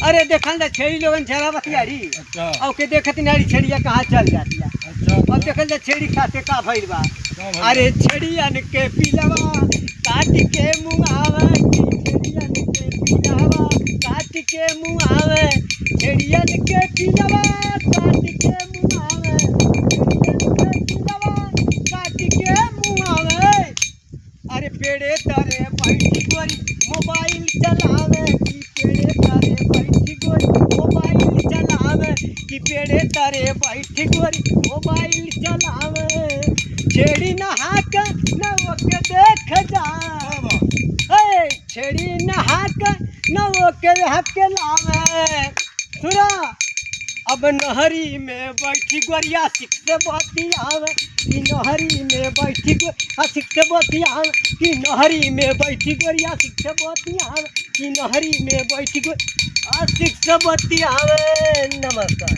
अरे देखल जा छेड़ी लोगन झरा बतियारी अच्छा और के देखत नारी छेड़िया कहाँ चल जाती है। अच्छा अब देखल जा छेड़ी खाते का भइल बा। क्या भइल अरे छेड़ियन के पिलवा काट के मुंगावे छेड़ियन के पिलवा काट के मुंगावे छेड़ियन के पिलवा काट के मुंगावे छेड़ियन के पिलवा काट के मुंगावे। अरे पेड़े तारे बैठी गोरी मोबाइल चलावे की पेड़े तारे बैठी गोरी मोबाइल चलावे की पेड़े तारे बैठी गोरी मोबाइल चलावे। छेड़ी नहा के न ओके देख जा छेड़ी नहा के न ओके हके लावे। सुरा अब नहरी में बैठी गोरिया सिख से बतियावे कि नहरी में बैठी सिख से बतियावे कि नहरी में बैठी गोरिया सिख से बतियावे कि नहरी में बैठी सिख से बतियावे। नमस्कार।